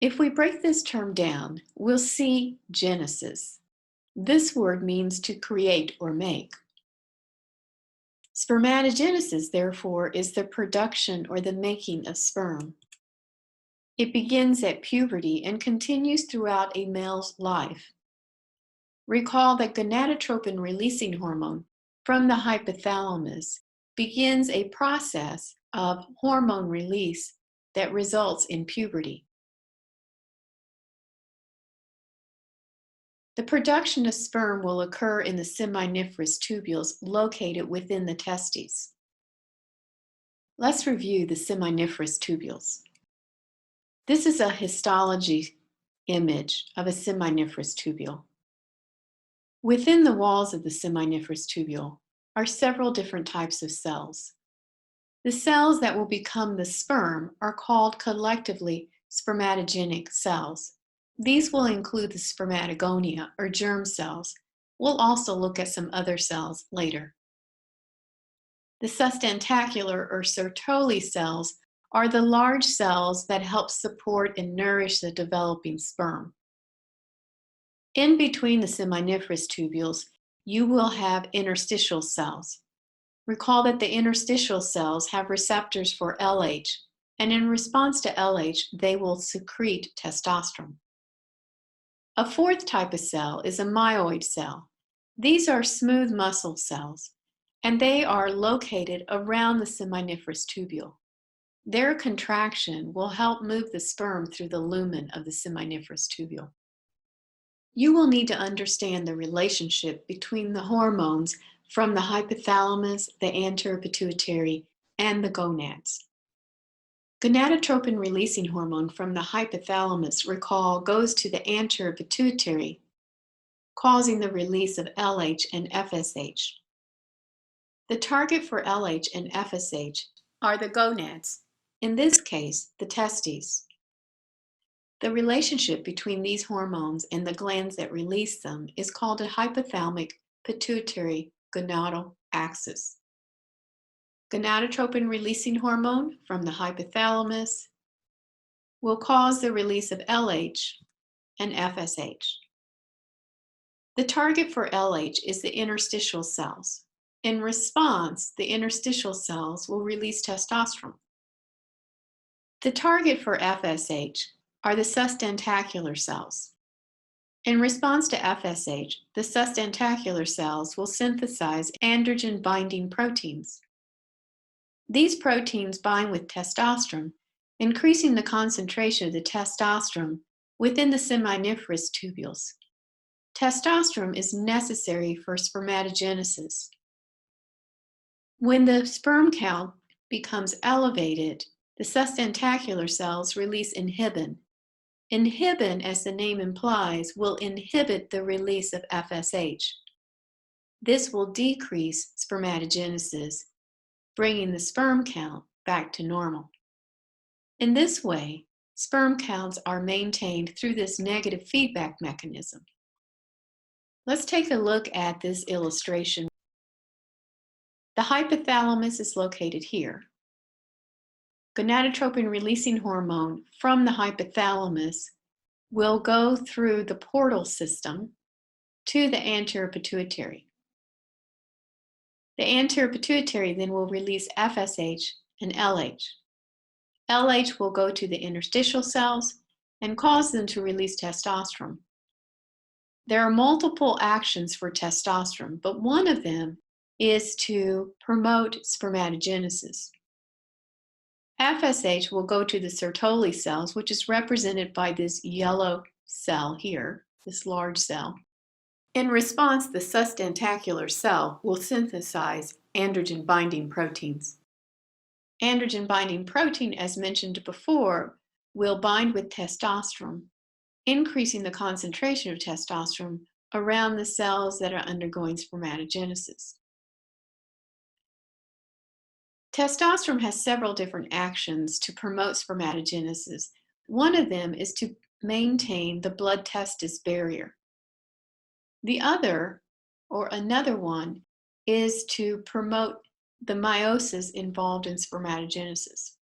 If we break this term down, we'll see genesis. This word means to create or make. Spermatogenesis, therefore, is the production or the making of sperm. It begins at puberty and continues throughout a male's life. Recall that gonadotropin-releasing hormone from the hypothalamus begins a process of hormone release that results in puberty. The production of sperm will occur in the seminiferous tubules located within the testes. Let's review the seminiferous tubules. This is a histology image of a seminiferous tubule. Within the walls of the seminiferous tubule are several different types of cells. The cells that will become the sperm are called collectively spermatogenic cells. These will include the spermatogonia or germ cells. We'll also look at some other cells later. The sustentacular or Sertoli cells are the large cells that help support and nourish the developing sperm. In between the seminiferous tubules, you will have interstitial cells. Recall that the interstitial cells have receptors for LH, and in response to LH, they will secrete testosterone. A fourth type of cell is a myoid cell. These are smooth muscle cells, and they are located around the seminiferous tubule. Their contraction will help move the sperm through the lumen of the seminiferous tubule. You will need to understand the relationship between the hormones from the hypothalamus, the anterior pituitary, and the gonads. Gonadotropin-releasing hormone from the hypothalamus, recall, goes to the anterior pituitary, causing the release of LH and FSH. The target for LH and FSH are the gonads, in this case, the testes. The relationship between these hormones and the glands that release them is called a hypothalamic pituitary gonadal axis. Gonadotropin-releasing hormone from the hypothalamus will cause the release of LH and FSH. The target for LH is the interstitial cells. In response, the interstitial cells will release testosterone. The target for FSH are the sustentacular cells. In response to FSH, the sustentacular cells will synthesize androgen-binding proteins. These proteins bind with testosterone, increasing the concentration of the testosterone within the seminiferous tubules. Testosterone is necessary for spermatogenesis. When the sperm count becomes elevated, the sustentacular cells release inhibin. Inhibin, as the name implies, will inhibit the release of FSH. This will decrease spermatogenesis, bringing the sperm count back to normal. In this way, sperm counts are maintained through this negative feedback mechanism. Let's take a look at this illustration. The hypothalamus is located here. Gonadotropin-releasing hormone from the hypothalamus will go through the portal system to the anterior pituitary. The anterior pituitary then will release FSH and LH. LH will go to the interstitial cells and cause them to release testosterone. There are multiple actions for testosterone, but one of them is to promote spermatogenesis. FSH will go to the Sertoli cells, which is represented by this yellow cell here, this large cell. In response, the sustentacular cell will synthesize androgen-binding proteins. Androgen-binding protein, as mentioned before, will bind with testosterone, increasing the concentration of testosterone around the cells that are undergoing spermatogenesis. Testosterone has several different actions to promote spermatogenesis. One of them is to maintain the blood-testis barrier. The other, or another one, is to promote the meiosis involved in spermatogenesis.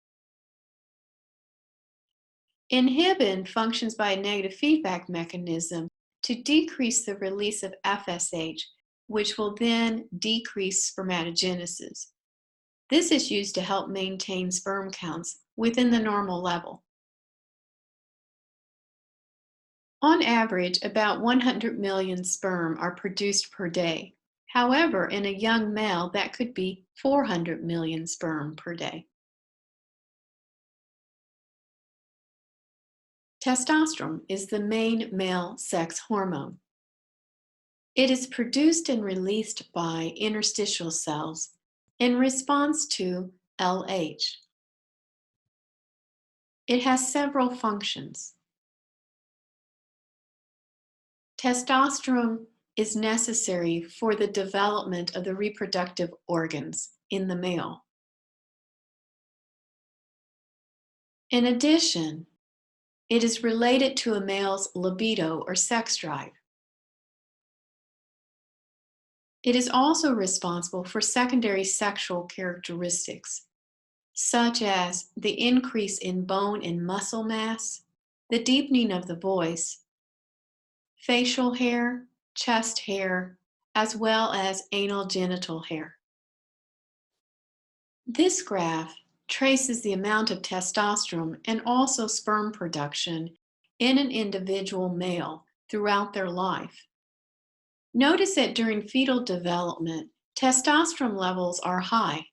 Inhibin functions by a negative feedback mechanism to decrease the release of FSH, which will then decrease spermatogenesis. This is used to help maintain sperm counts within the normal level. On average, about 100 million sperm are produced per day. However, in a young male, that could be 400 million sperm per day. Testosterone is the main male sex hormone. It is produced and released by interstitial cells in response to LH. It has several functions. Testosterone is necessary for the development of the reproductive organs in the male. In addition, it is related to a male's libido or sex drive. It is also responsible for secondary sexual characteristics, such as the increase in bone and muscle mass, the deepening of the voice, facial hair, chest hair, as well as anal genital hair. This graph traces the amount of testosterone and also sperm production in an individual male throughout their life. Notice that during fetal development, testosterone levels are high.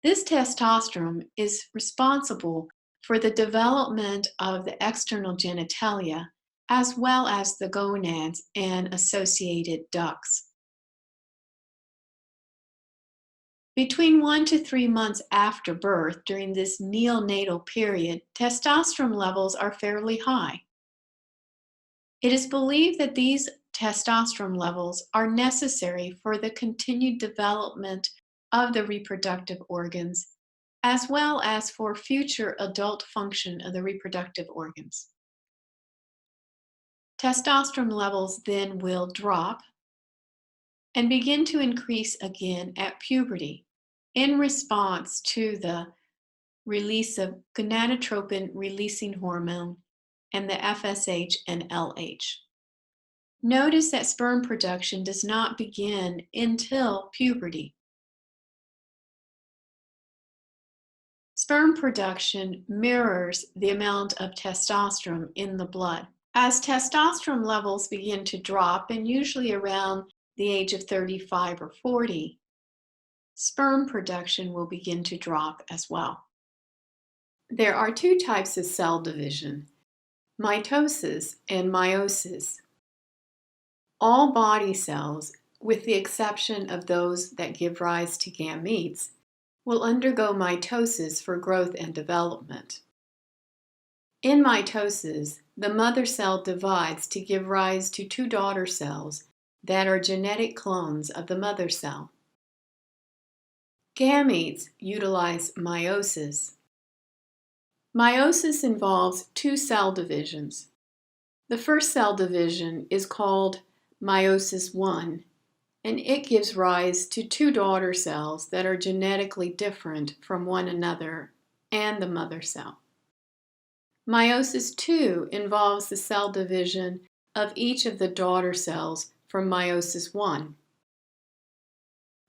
This testosterone is responsible for the development of the external genitalia, as well as the gonads and associated ducts. Between 1 to 3 months after birth, during this neonatal period, testosterone levels are fairly high. It is believed that these testosterone levels are necessary for the continued development of the reproductive organs, as well as for future adult function of the reproductive organs. Testosterone levels then will drop and begin to increase again at puberty in response to the release of gonadotropin releasing hormone and the FSH and LH. Notice that sperm production does not begin until puberty. Sperm production mirrors the amount of testosterone in the blood. As testosterone levels begin to drop, and usually around the age of 35 or 40, sperm production will begin to drop as well. There are two types of cell division, mitosis and meiosis. All body cells, with the exception of those that give rise to gametes, will undergo mitosis for growth and development. In mitosis, the mother cell divides to give rise to two daughter cells that are genetic clones of the mother cell. Gametes utilize meiosis. Meiosis involves two cell divisions. The first cell division is called meiosis I, and it gives rise to two daughter cells that are genetically different from one another and the mother cell. Meiosis II involves the cell division of each of the daughter cells from meiosis I.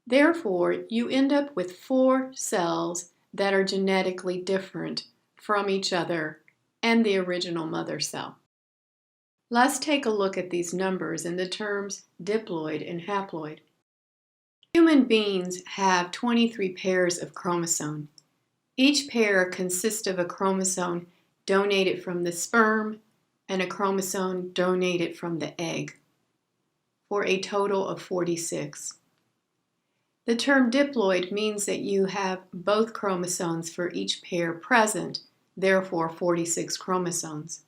Therefore, you end up with 4 cells that are genetically different from each other and the original mother cell. Let's take a look at these numbers in the terms diploid and haploid. Human beings have 23 pairs of chromosomes. Each pair consists of a chromosome donated from the sperm and a chromosome donated from the egg, for a total of 46. The term diploid means that you have both chromosomes for each pair present, therefore 46 chromosomes.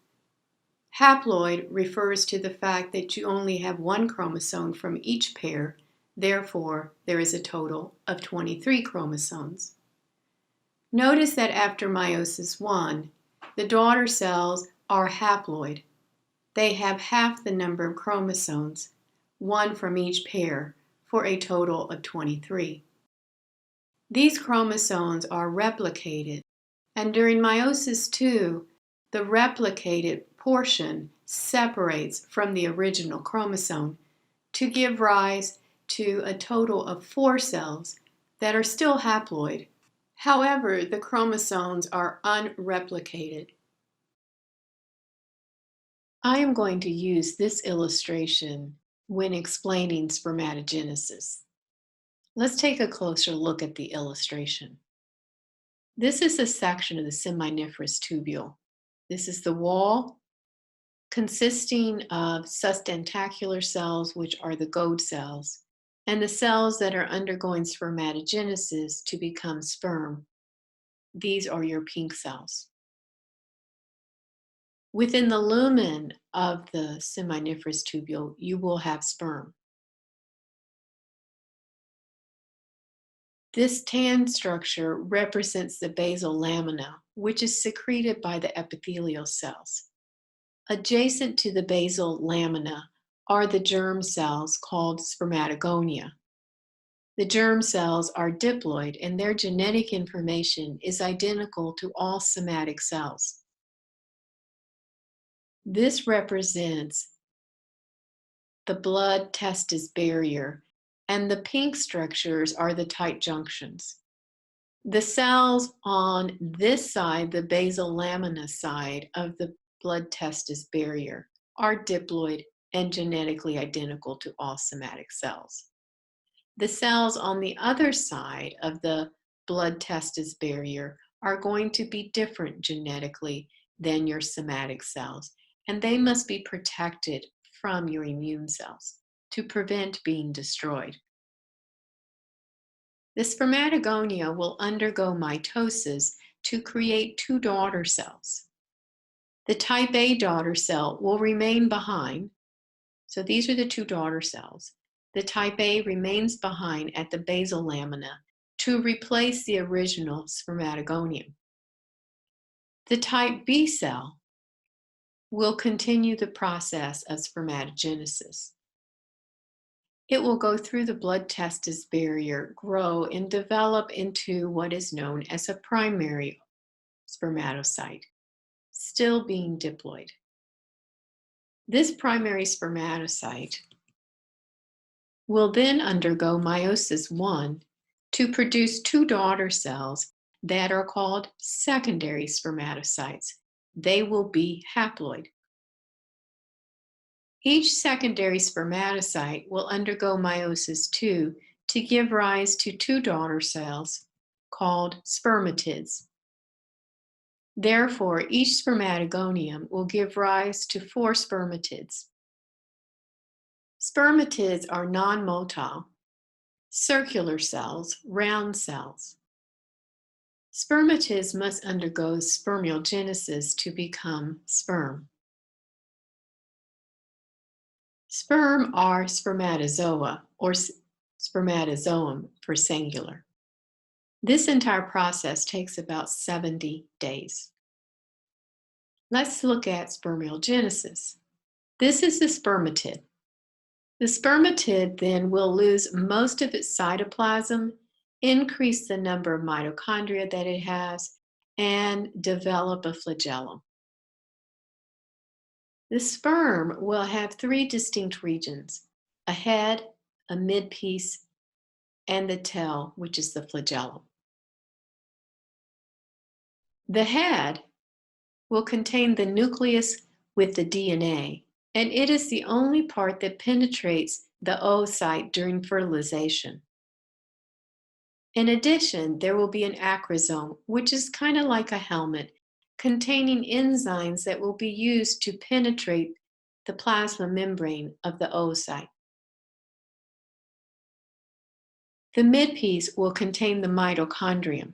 Haploid refers to the fact that you only have one chromosome from each pair, therefore there is a total of 23 chromosomes. Notice that after meiosis I, the daughter cells are haploid. They have half the number of chromosomes, one from each pair, for a total of 23. These chromosomes are replicated, and during meiosis II, The replicated portion separates from the original chromosome to give rise to a total of 4 cells that are still haploid. However, the chromosomes are unreplicated. I am going to use this illustration when explaining spermatogenesis. Let's take a closer look at the illustration. This is a section of the seminiferous tubule. This is the wall consisting of sustentacular cells, which are the goad cells, and the cells that are undergoing spermatogenesis to become sperm. These are your pink cells. Within the lumen of the seminiferous tubule, you will have sperm. This tan structure represents the basal lamina, which is secreted by the epithelial cells. Adjacent to the basal lamina are the germ cells called spermatogonia. The germ cells are diploid and their genetic information is identical to all somatic cells. This represents the blood-testis barrier, and the pink structures are the tight junctions. The cells on this side, the basal lamina side of the blood-testis barrier, are diploid and genetically identical to all somatic cells. The cells on the other side of the blood-testis barrier are going to be different genetically than your somatic cells, and they must be protected from your immune cells to prevent being destroyed. The spermatogonia will undergo mitosis to create 2 daughter cells. The type A daughter cell will remain behind. So these are the 2 daughter cells. The type A remains behind at the basal lamina to replace the original spermatogonium. The type B cell will continue the process of spermatogenesis. It will go through the blood-testis barrier, grow, and develop into what is known as a primary spermatocyte, still being diploid. This primary spermatocyte will then undergo meiosis I to produce 2 daughter cells that are called secondary spermatocytes. They will be haploid. Each secondary spermatocyte will undergo meiosis II to give rise to 2 daughter cells called spermatids. Therefore, each spermatogonium will give rise to 4 spermatids. Spermatids are non-motile, circular cells, round cells. Spermatids must undergo spermiogenesis to become sperm. Sperm are spermatozoa, or spermatozoum for singular. This entire process takes about 70 days. Let's look at spermiogenesis. This is the spermatid. The spermatid then will lose most of its cytoplasm, increase the number of mitochondria that it has, and develop a flagellum. The sperm will have 3 distinct regions: a head, a midpiece, and the tail, which is the flagellum. The head will contain the nucleus with the DNA, and it is the only part that penetrates the oocyte during fertilization. In addition, there will be an acrosome, which is kind of like a helmet, containing enzymes that will be used to penetrate the plasma membrane of the oocyte. The midpiece will contain the mitochondrium.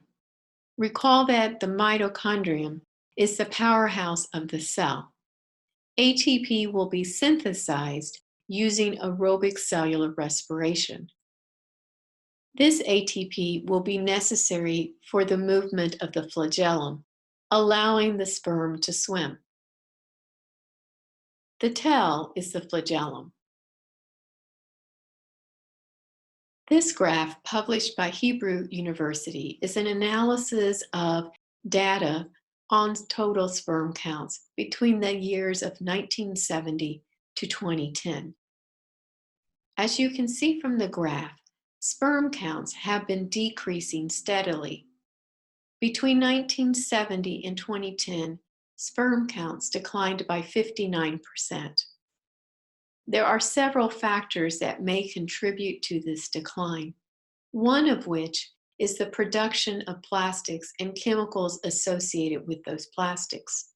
Recall that the mitochondrium is the powerhouse of the cell. ATP will be synthesized using aerobic cellular respiration. This ATP will be necessary for the movement of the flagellum, allowing the sperm to swim. The tail is the flagellum. This graph, published by Hebrew University, is an analysis of data on total sperm counts between the years of 1970 to 2010. As you can see from the graph, sperm counts have been decreasing steadily. Between 1970 and 2010, sperm counts declined by 59%. There are several factors that may contribute to this decline, one of which is the production of plastics and chemicals associated with those plastics.